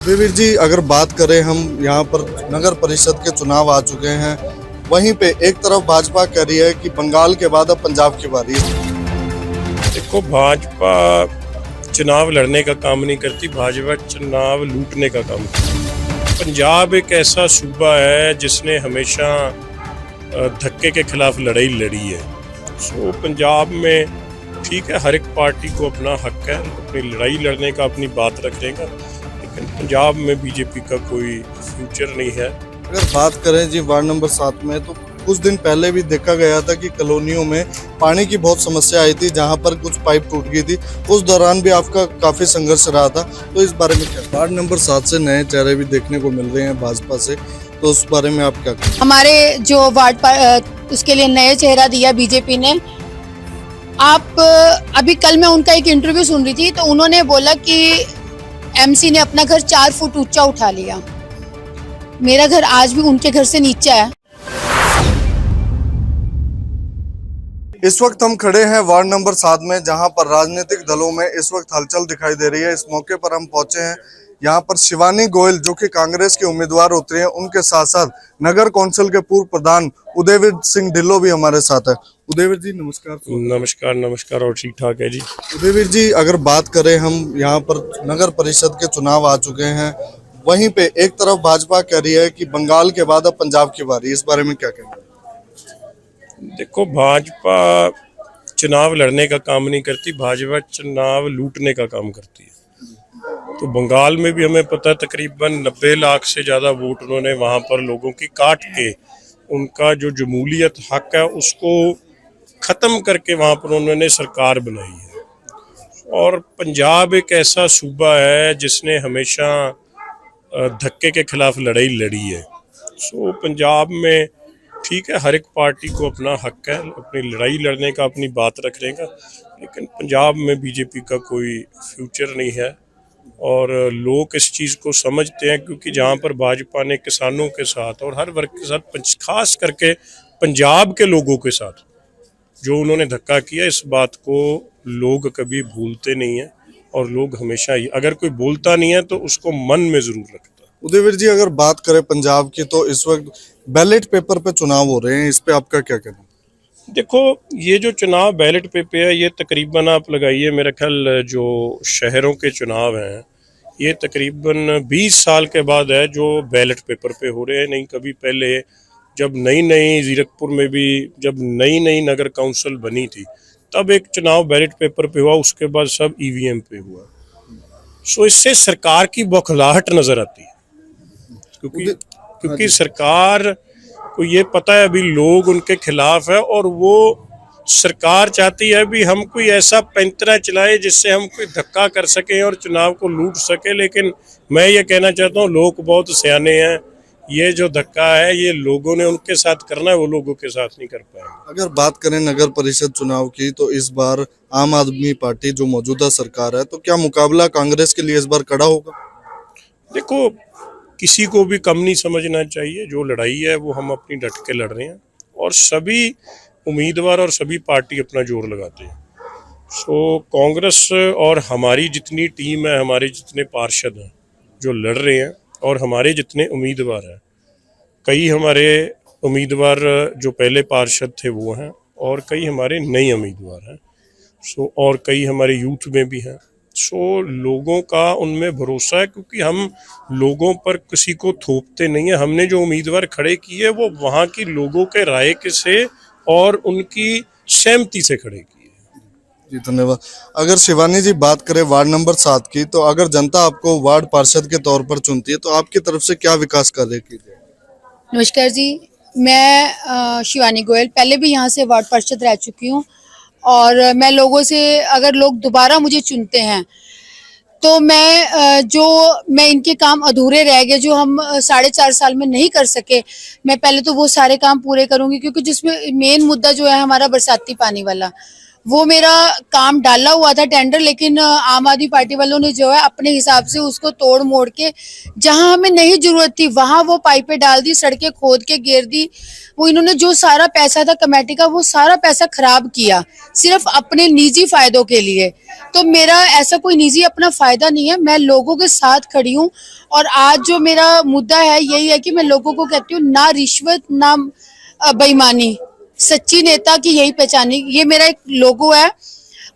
देवीर जी, अगर बात करें हम यहाँ पर नगर परिषद के चुनाव आ चुके हैं, वहीं पे एक तरफ भाजपा कह रही है कि बंगाल के बाद अब पंजाब की बारी है। देखो, भाजपा चुनाव लड़ने का काम नहीं करती, भाजपा चुनाव लूटने का काम करती है। पंजाब एक ऐसा सूबा है जिसने हमेशा धक्के के खिलाफ लड़ाई लड़ी है। सो पंजाब में ठीक है, हर एक पार्टी को अपना हक है अपनी लड़ाई लड़ने का, अपनी बात रखने का, लेकिन पंजाब में बीजेपी का कोई फ्यूचर नहीं है। अगर बात करें जी वार्ड नंबर 7 में, तो कुछ दिन पहले भी देखा गया था कि कॉलोनियों में पानी की बहुत समस्या आई थी, जहां पर कुछ पाइप टूट गई थी। उस दौरान भी आपका काफी संघर्ष रहा था, तो इस बारे में क्या? वार्ड नंबर 7 से नए चेहरे भी देखने को मिल रहे हैं भाजपा से, तो उस बारे में आप क्या कहें? हमारे जो वार्ड पर उसके लिए नया चेहरा दिया बीजेपी ने। आप अभी कल मैं उनका एक इंटरव्यू सुन रही थी, तो उन्होंने बोला कि एमसी ने अपना घर 4 फुट ऊंचा उठा लिया। मेरा घर आज भी उनके घर से नीचा है। इस वक्त हम खड़े हैं वार्ड नंबर 7 में, जहां पर राजनीतिक दलों में इस वक्त हलचल दिखाई दे रही है। इस मौके पर हम पहुंचे हैं, यहाँ पर शिवानी गोयल जो कि कांग्रेस के उम्मीदवार उतरे हैं, उनके साथ साथ नगर कौंसिल के पूर्व प्रधान उदयवीर सिंह ढिल्लो भी हमारे साथ है। उदयवीर जी नमस्कार। नमस्कार नमस्कार, और ठीक ठाक है जी। उदयवीर जी, अगर बात करें हम यहाँ पर नगर परिषद के चुनाव आ चुके हैं, वहीं पे एक तरफ भाजपा कह रही है कि बंगाल के बाद अब पंजाब की बारी, इस बारे में क्या कहेंगे? देखो, भाजपा चुनाव लड़ने का काम नहीं करती, भाजपा चुनाव लूटने का काम करती है। तो बंगाल में भी हमें पता है तकरीबन 90 लाख से ज़्यादा वोट उन्होंने वहाँ पर लोगों की काट के उनका जो जमहूरियत हक है उसको ख़त्म करके वहाँ पर उन्होंने सरकार बनाई है। और पंजाब एक ऐसा सूबा है जिसने हमेशा धक्के के खिलाफ लड़ाई लड़ी है। सो पंजाब में ठीक है, हर एक पार्टी को अपना हक है अपनी लड़ाई लड़ने का, अपनी बात रखने का, लेकिन पंजाब में बीजेपी का कोई फ्यूचर नहीं है। और लोग इस चीज़ को समझते हैं, क्योंकि जहाँ पर भाजपा ने किसानों के साथ और हर वर्ग के साथ, खास करके पंजाब के लोगों के साथ जो उन्होंने धक्का किया, इस बात को लोग कभी भूलते नहीं हैं। और लोग हमेशा ही, अगर कोई बोलता नहीं है तो उसको मन में ज़रूर रखता है। उदयवीर जी, अगर बात करें पंजाब की, तो इस वक्त बैलेट पेपर पे चुनाव हो रहे हैं, इस पे आपका क्या कहना? देखो, ये जो चुनाव बैलेट पेपर है, ये तकरीबन आप लगाइए, मेरा ख्याल जो शहरों के चुनाव हैं ये तकरीबन 20 साल के बाद है जो बैलेट पेपर पे हो रहे हैं। नहीं, कभी पहले जब नई जीरकपुर में भी जब नई नगर काउंसिल बनी थी, तब एक चुनाव बैलेट पेपर पे हुआ, उसके बाद सब ईवीएम पे हुआ। सो इससे सरकार की बौखलाहट नजर आती है, क्योंकि सरकार को ये पता है अभी लोग उनके खिलाफ है, और वो सरकार चाहती है भी हम कोई ऐसा पैंतरा चलाए जिससे हम कोई धक्का कर सकें और चुनाव को लूट सके। लेकिन मैं ये कहना चाहता हूँ, लोग बहुत सियाने हैं, ये जो धक्का है ये लोगों ने उनके साथ करना है, वो लोगों के साथ नहीं कर पाएंगे। अगर बात करें नगर परिषद चुनाव की, तो इस बार आम आदमी पार्टी जो मौजूदा सरकार है, तो क्या मुकाबला कांग्रेस के लिए इस बार कड़ा होगा? देखो, किसी को भी कम नहीं समझना चाहिए। जो लड़ाई है वो हम अपनी डट के लड़ रहे हैं, और सभी उम्मीदवार और सभी पार्टी अपना जोर लगाते हैं। सो कांग्रेस और हमारी जितनी टीम है, हमारे जितने पार्षद हैं जो लड़ रहे हैं, और हमारे जितने उम्मीदवार हैं, कई हमारे उम्मीदवार जो पहले पार्षद थे वो हैं, और कई हमारे नए उम्मीदवार हैं। सो और कई हमारे यूथ में भी हैं। सो लोगों का उनमें भरोसा है, क्योंकि हम लोगों पर किसी को थोपते नहीं है। हमने जो उम्मीदवार खड़े किए वो वहाँ की लोगों के राय के से और उनकी सहमति से खड़े किए। जी धन्यवाद। अगर शिवानी जी बात करें वार्ड नंबर 7 की, तो अगर जनता आपको वार्ड पार्षद के तौर पर चुनती है, तो आपकी तरफ से क्या विकास कार्य किए जाए? नमस्कार जी, मैं शिवानी गोयल पहले भी यहाँ से वार्ड पार्षद रह चुकी हूँ, और मैं लोगों से, अगर लोग दोबारा मुझे चुनते हैं तो मैं इनके काम अधूरे रह गए जो हम 4.5 साल में नहीं कर सके, मैं पहले तो वो सारे काम पूरे करूंगी। क्योंकि जिसमें मेन मुद्दा जो है हमारा बरसाती पानी वाला, वो मेरा काम डाला हुआ था टेंडर, लेकिन आम आदमी पार्टी वालों ने जो है अपने हिसाब से उसको तोड़ मोड़ के, जहां हमें नहीं जरूरत थी वहां वो पाइपें डाल दी, सड़कें खोद के घेर दी। वो इन्होंने जो सारा पैसा था कमेटी का, वो सारा पैसा खराब किया सिर्फ अपने निजी फायदों के लिए। तो मेरा ऐसा कोई निजी अपना फायदा नहीं है, मैं लोगों के साथ खड़ी हूँ। और आज जो मेरा मुद्दा है यही है कि मैं लोगों को कहती हूँ, ना रिश्वत ना बेईमानी, सच्ची नेता की यही पहचानी, ये मेरा एक लोगो है।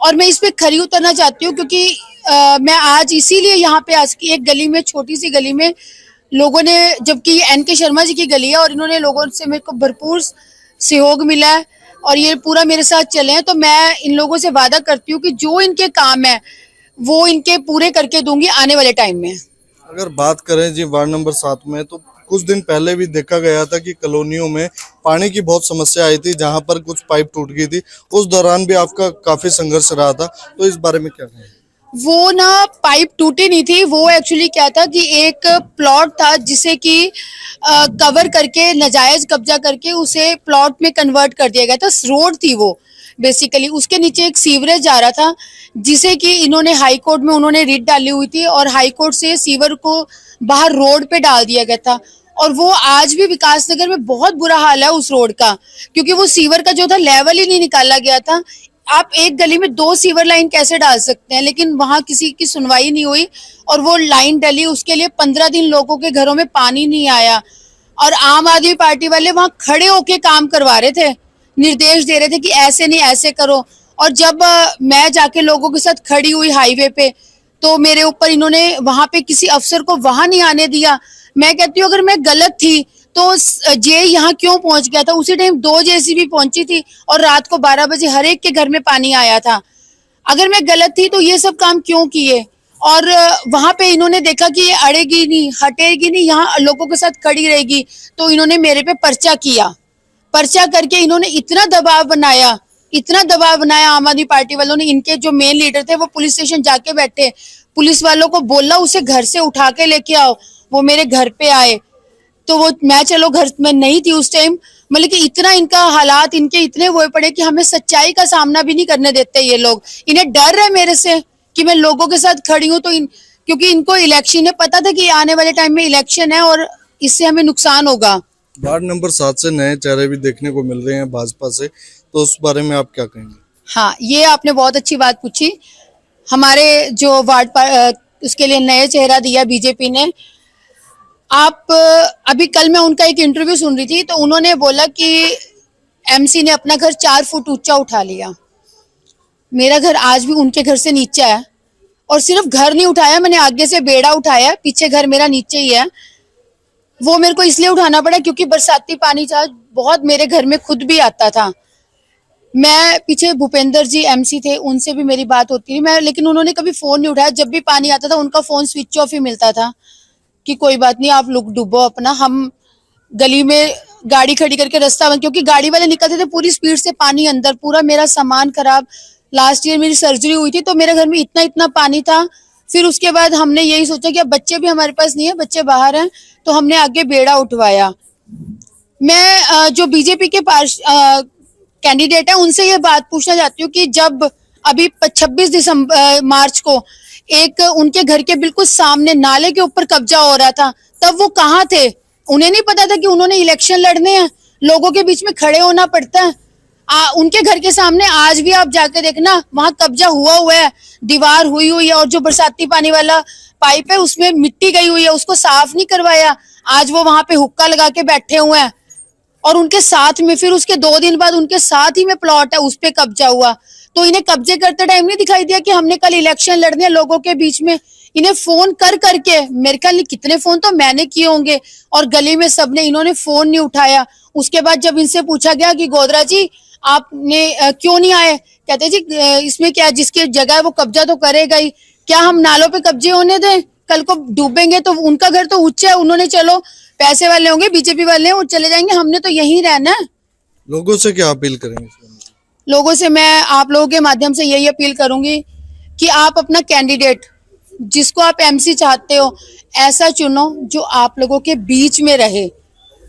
और मैं इस पे खरी उतरना चाहती हूँ क्योंकि मैं आज इसीलिए यहाँ पे आज की एक गली में, छोटी सी गली में लोगों ने, जबकि ये एन.के. शर्मा जी की गली है और इन्होंने लोगों से मेरे को भरपूर सहयोग मिला है और ये पूरा मेरे साथ चले हैं। तो मैं इन लोगों से वादा करती हूँ कि जो इनके काम है वो इनके पूरे करके दूंगी आने वाले टाइम में। अगर बात करें जी वार्ड नंबर 7 में, तो कुछ दिन पहले भी देखा गया था कि कॉलोनियों में पानी की बहुत समस्या आई थी, जहां पर कुछ पाइप टूट गई थी। उस दौरान भी आपका काफी संघर्ष रहा था, तो इस बारे में क्या कहें? वो ना पाइप टूटी नहीं थी, वो एक्चुअली क्या था कि एक प्लॉट था जिसे कि कवर करके, नाजायज कब्जा करके उसे प्लॉट में कन्वर्ट कर दिया गया था। रोड थी वो बेसिकली, उसके नीचे एक सीवरेज जा रहा था जिसे कि इन्होंने हाई कोर्ट में उन्होंने रिट डाली हुई थी और हाई कोर्ट से सीवर को बाहर रोड पे डाल दिया गया था। और वो आज भी विकास नगर में बहुत बुरा हाल है उस रोड का, क्योंकि वो सीवर का जो था लेवल ही नहीं निकाला गया था। आप एक गली में 2 सीवर लाइन कैसे डाल सकते हैं, लेकिन वहां किसी की सुनवाई नहीं हुई और वो लाइन डली, उसके लिए 15 दिन लोगों के घरों में पानी नहीं आया। और आम आदमी पार्टी वाले वहां खड़े होके काम करवा रहे थे, निर्देश दे रहे थे कि ऐसे नहीं ऐसे करो। और जब मैं जाके लोगों के साथ खड़ी हुई हाईवे पे, तो मेरे ऊपर इन्होंने वहां पे किसी अफसर को वहां नहीं आने दिया। मैं कहती हूँ अगर मैं गलत थी तो जे यहाँ क्यों पहुंच गया था? उसी टाइम 2 जेसीबी पहुंची थी और रात को 12 बजे हर एक के घर में पानी आया था। अगर मैं गलत थी तो ये सब काम क्यों किए? और वहां पे इन्होंने देखा कि ये अड़ेगी नहीं, हटेगी नहीं, यहाँ लोगों के साथ खड़ी रहेगी, तो इन्होंने मेरे पे पर्चा किया। पर्चा करके इन्होंने इतना दबाव बनाया, इतना दबाव बनाया आम आदमी पार्टी वालों ने। इनके जो मेन लीडर थे वो पुलिस स्टेशन जाके बैठे, पुलिस वालों को बोला उसे घर से उठा के लेके आओ, वो मेरे घर पे आए। तो वो मैं चलो घर में नहीं थी उस टाइम, मतलब कि इतना इनका हालात इनके इतने वो पड़े कि हमें सच्चाई का सामना भी नहीं करने देते ये लोग। इन्हें डर है मेरे से कि मैं लोगों के साथ खड़ी हूँ, तो क्योंकि इनको इलेक्शन है, पता था कि आने वाले टाइम में इलेक्शन है और इससे हमें नुकसान होगा। वार्ड नंबर 7 से नए चेहरे भी देखने को मिल रहे हैं भाजपा से, तो उस बारे में आप क्या कहेंगे? हाँ, ये आपने बहुत अच्छी बात पूछी। हमारे जो उसके लिए नया चेहरा दिया बीजेपी ने। आप अभी कल मैं उनका एक इंटरव्यू सुन रही थी, तो उन्होंने बोला कि एमसी ने अपना घर 4 फुट ऊंचा उठा लिया। मेरा घर आज भी उनके घर से नीचे है, और सिर्फ घर नहीं उठाया, मैंने आगे से बेड़ा उठाया, पीछे घर मेरा नीचे ही है। वो मेरे को इसलिए उठाना पड़ा क्योंकि बरसाती पानी बहुत मेरे घर में खुद भी आता था। मैं पीछे भूपेंद्र जी एमसी थे, उनसे भी मेरी बात होती थी, मैं लेकिन उन्होंने कभी फोन नहीं उठाया। जब भी पानी आता था उनका फोन स्विच ऑफ ही मिलता था कि कोई बात नहीं, आप लोग डूबो अपना, हम गली में गाड़ी खड़ी करके रास्ता बंद, क्योंकि गाड़ी वाले निकलते थे पूरी स्पीड से, पानी अंदर, पूरा मेरा सामान खराब। लास्ट ईयर मेरी सर्जरी हुई थी तो मेरे घर में इतना इतना पानी था। फिर उसके बाद हमने यही सोचा कि अब बच्चे भी हमारे पास नहीं है, बच्चे बाहर हैं, तो हमने आगे बेड़ा उठवाया। मैं जो बीजेपी के पास कैंडिडेट है उनसे ये बात पूछना चाहती हूँ कि जब अभी 26 मार्च को एक उनके घर के बिल्कुल सामने नाले के ऊपर कब्जा हो रहा था, तब वो कहाँ थे? उन्हें नहीं पता था कि उन्होंने इलेक्शन लड़ने हैं, लोगों के बीच में खड़े होना पड़ता है। उनके घर के सामने आज भी आप जाके देखना, वहां कब्जा हुआ है, दीवार हुई हुई है, और जो बरसाती पानी वाला पाइप है उसमें मिट्टी गई हुई है, उसको साफ नहीं करवाया। आज वो वहां पे हुक्का लगा के बैठे हुए हैं, और उनके साथ में फिर उसके 2 दिन बाद उनके साथ ही में प्लॉट है, उस पे कब्जा हुआ। तो इन्हें कब्जे करते टाइम नहीं दिखाई दिया कि हमने कल इलेक्शन लड़ने लोगों के बीच में? इन्हें फोन कर करके, मेरे ख्याल कितने फोन तो मैंने किए होंगे, और गली में सबने, इन्होंने फोन नहीं उठाया। उसके बाद जब इनसे पूछा गया कि गोदरा जी आपने क्यों नहीं आए, कहते जी इसमें क्या, जिसकी जगह है वो कब्जा तो करेगा ही, क्या हम नालों पे कब्जे होने दें? कल को डूबेंगे तो उनका घर तो ऊंचा है, उन्होंने चलो पैसे वाले होंगे, बीजेपी वाले हैं, वो चले जाएंगे, हमने तो यहीं रहना है। लोगों से क्या अपील करेंगे? लोगों से मैं आप लोगों के माध्यम से यही अपील करूंगी कि आप अपना कैंडिडेट, जिसको आप एमसी चाहते हो, ऐसा चुनो जो आप लोगों के बीच में रहे,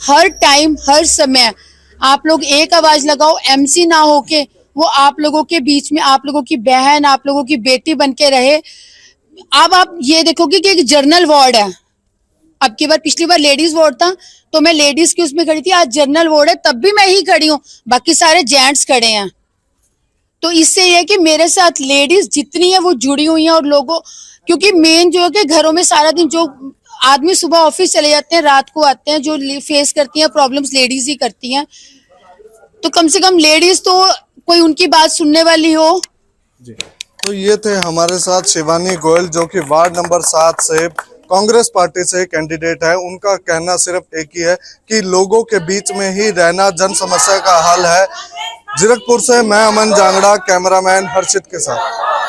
हर टाइम हर समय। आप लोग एक आवाज लगाओ, एमसी ना होके वो आप लोगों के बीच में, आप लोगों की बहन, आप लोगों की बेटी बन के रहे। अब आप ये देखोगे कि एक जर्नल वार्ड है, अब की बार, पिछली बार लेडीज वार्ड था तो मैं लेडीज की उसमें खड़ी थी, आज जनरल वार्ड है तब भी मैं ही खड़ी हूँ, बाकी सारे जेंट्स खड़े हैं। तो इससे ये है कि मेरे साथ लेडीज जितनी है वो जुड़ी हुई हैं, और लोगों, क्योंकि मेन जो है कि घरों में सारा दिन जो आदमी सुबह ऑफिस चले जाते हैं, रात को आते हैं, जो फेस करती हैं प्रॉब्लम्स लेडीज ही करती हैं। तो कम से कम लेडीज तो कोई उनकी बात सुनने वाली हो। जी, तो ये थे हमारे साथ शिवानी गोयल, जो कि वार्ड नंबर 7 से कांग्रेस पार्टी से कैंडिडेट है। उनका कहना सिर्फ एक ही है कि लोगों के बीच में ही रहना जन समस्या का हल है। जीरकपुर से मैं अमन जांगड़ा, कैमरामैन हर्षित के साथ।